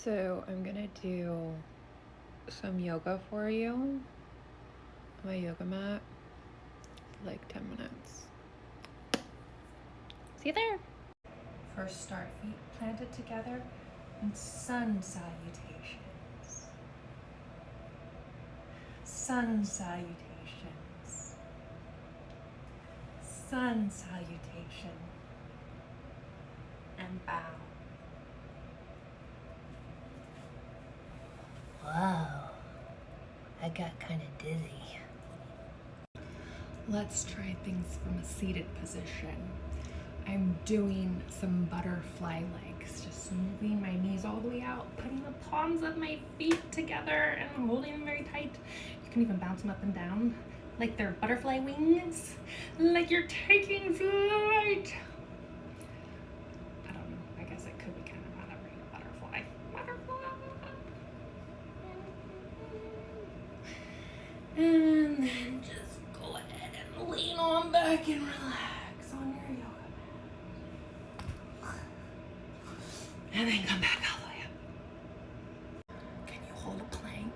So I'm gonna do some yoga for you on my yoga mat, like 10 minutes. See you there. First, start feet planted together in sun salutations. Sun salutations. Sun salutation. And bow. Whoa, I got kind of dizzy. Let's try things from a seated position. I'm doing some butterfly legs, just moving my knees all the way out, putting the palms of my feet together and holding them very tight. You can even bounce them up and down like they're butterfly wings, like you're taking flight. I don't know, I guess it could be kind of not every butterfly. And then just go ahead and lean on back and relax on your yoga mat. And then come back all the way up. Can you hold a plank?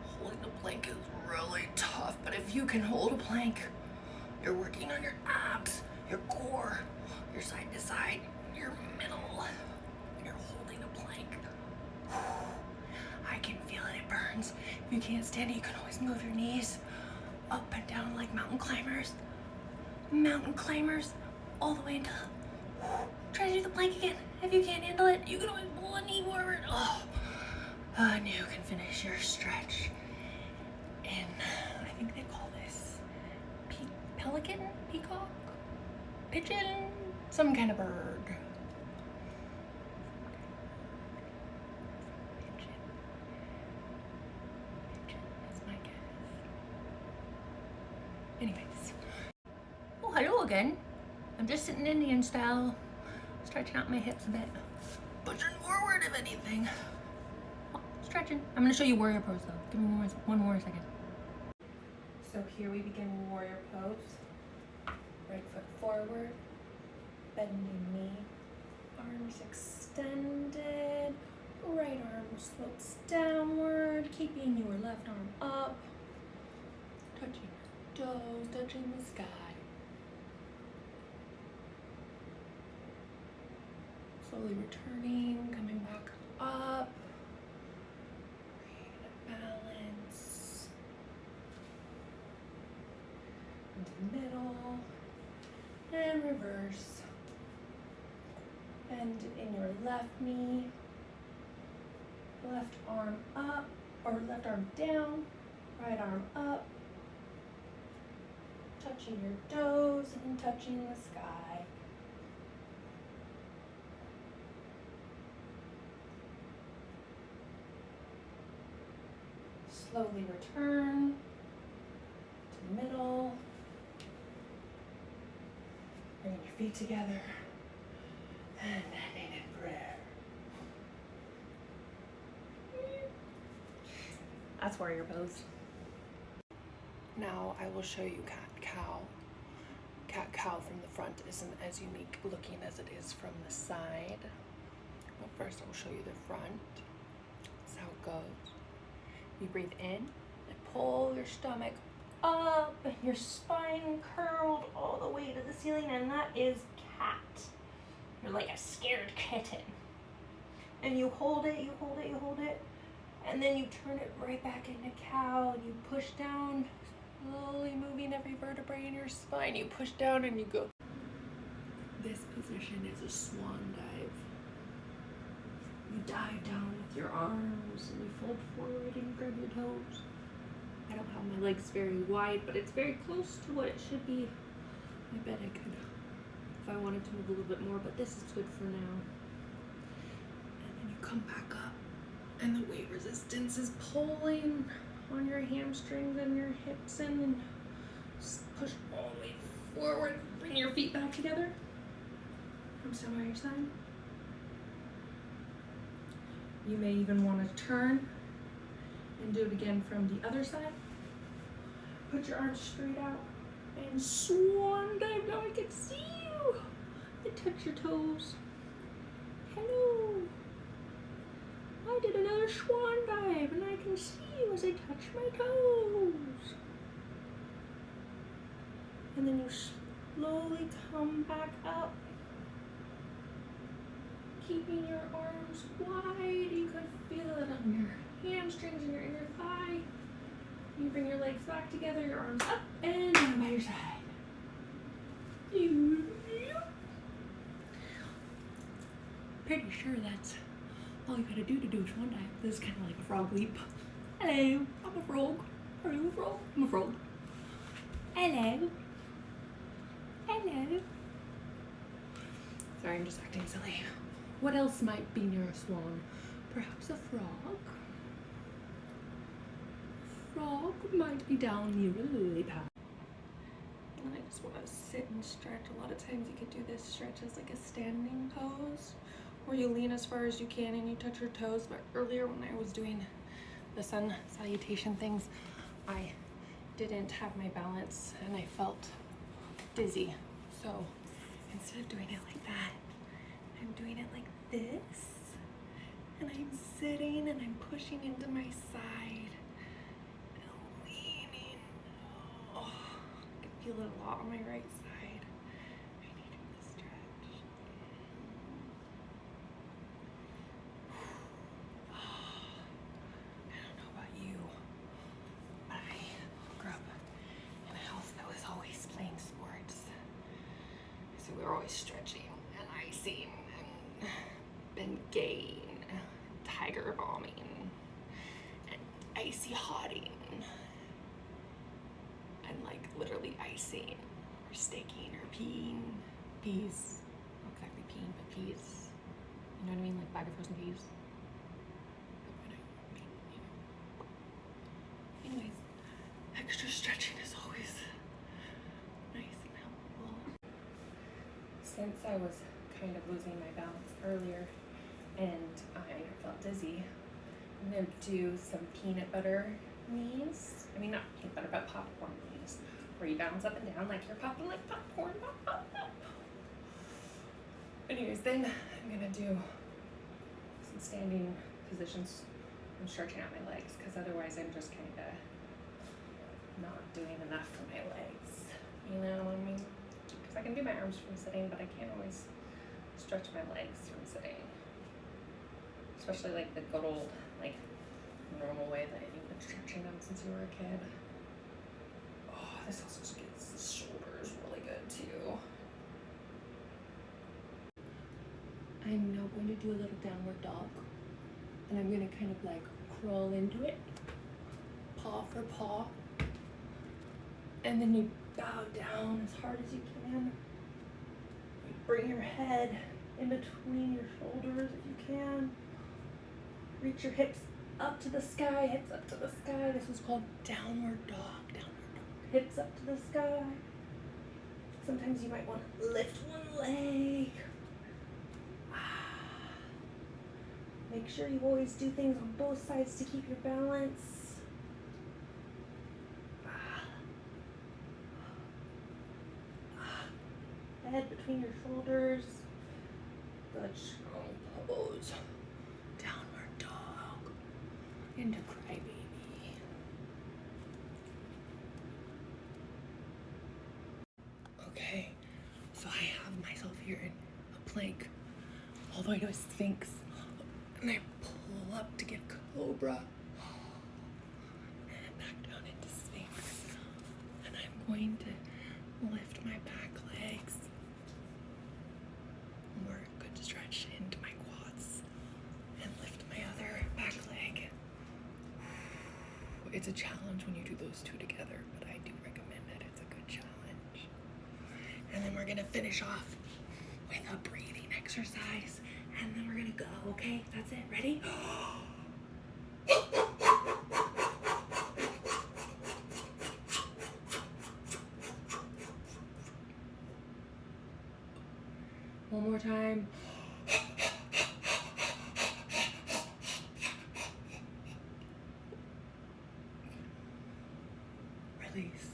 Holding a plank is really tough, but if you can hold a plank, you're working on your abs, your core, your side to side, your middle. When you're holding a plank, I can feel it, it burns. If you can't stand it, you can always move your knees up and down like mountain climbers. Mountain climbers, all the way until, try to do the plank again. If you can't handle it, you can always pull a knee forward. And you can finish your stretch in, I think they call this pelican, peacock, pigeon, some kind of bird. Anyways. Oh, hello again. I'm just sitting Indian style, stretching out my hips a bit. Pushing forward if anything. Oh, stretching. I'm gonna show you warrior pose though. Give me one more second. So here we begin warrior pose. Right foot forward, bending knee, arms extended, right arm slopes downward, keeping your left arm up, touching your toes, touching the sky. Slowly returning, coming back up, creating a balance, into the middle, and reverse. Bend in your left knee, left arm up, or left arm down, right arm up, touching your toes and touching the sky. Slowly return to the middle. Bring your feet together and ending in prayer. That's warrior pose. Now I will show you cat-cow. Cat-cow from the front isn't as unique looking as it is from the side. But first I will show you the front. That's how it goes. You breathe in and pull your stomach up, your spine curled all the way to the ceiling, and that is cat. You're like a scared kitten. And you hold it, you hold it, you hold it, and then you turn it right back into cow, and you push down, slowly moving every vertebrae in your spine. You push down and you go. This position is a swan dive. You dive down with your arms and you fold forward and grab your toes. I don't have my legs very wide, but it's very close to what it should be. I bet I could, if I wanted to move a little bit more, but this is good for now. And then you come back up and the weight resistance is pulling on your hamstrings and your hips, and then just push all the way forward. Bring your feet back together. I'm still by your side. You may even want to turn and do it again from the other side. Put your arms straight out and swan dive. Now I can see you. And touch your toes. Hello. did another swan dive, and I can see you as I touch my toes. And then you slowly come back up, keeping your arms wide. You could feel it on your hamstrings and your inner thigh. You bring your legs back together, your arms up and down by your side. Pretty sure that's all you gotta do to do a swan dive. This is kind of like a frog leap. Hello, I'm a frog. Are you a frog? I'm a frog. Hello. Hello. Sorry, I'm just acting silly. What else might be near a swan? Perhaps a frog? Frog might be down near a lily pad. And I just want to sit and stretch. A lot of times you could do this stretch as like a standing pose, where you lean as far as you can and you touch your toes. But earlier when I was doing the sun salutation things, I didn't have my balance and I felt dizzy. So instead of doing it like that, I'm doing it like this. And I'm sitting and I'm pushing into my side and leaning. Oh, I can feel it a lot on my right side. I need to stretch. I don't know about you, but I grew up in a house that was always playing sports. So we were always stretching and icing and Bengay, tiger bombing, and icy hotting, and like literally icing or staking or peeing. Peas. Not exactly peeing, but peas. You know what I mean? Like bag of frozen peas. Anyways, extra stretching is always nice and helpful. Since I was kind of losing my balance earlier and I felt dizzy, I'm going to do some peanut butter knees. I mean, not peanut butter, but popcorn knees, where you bounce up and down like you're popping like popcorn. Pop, pop, pop. Anyways, then I'm going to do some standing positions and stretching out my legs, because otherwise I'm just kind of not doing enough for my legs. You know what I mean? Because I can do my arms from sitting, but I can't always stretch my legs from sitting. Especially like the good old, like, normal way that you've been stretching them since you were a kid. Oh, this also gets the shoulders really good too. I'm now going to do a little downward dog. And I'm going to kind of like crawl into it, paw for paw. And then you bow down as hard as you can. You bring your head in between your shoulders if you can. Reach your hips up to the sky, hips up to the sky. This is called downward dog, downward dog. Hips up to the sky. Sometimes you might want to lift one leg. Make sure you always do things on both sides to keep your balance. Head between your shoulders. Good strong pose. Downward dog. Into crybaby. Okay, so I have myself here in a plank all the way to a sphinx. And I pull up to get cobra. And back down into sphinx. And I'm going to lift my back legs. More good stretch into my quads. And lift my other back leg. It's a challenge when you do those two together, but I do recommend it. It's a good challenge. And then we're gonna finish off with a breathing exercise. And then we're gonna go, okay? That's it. Ready? One more time. Release.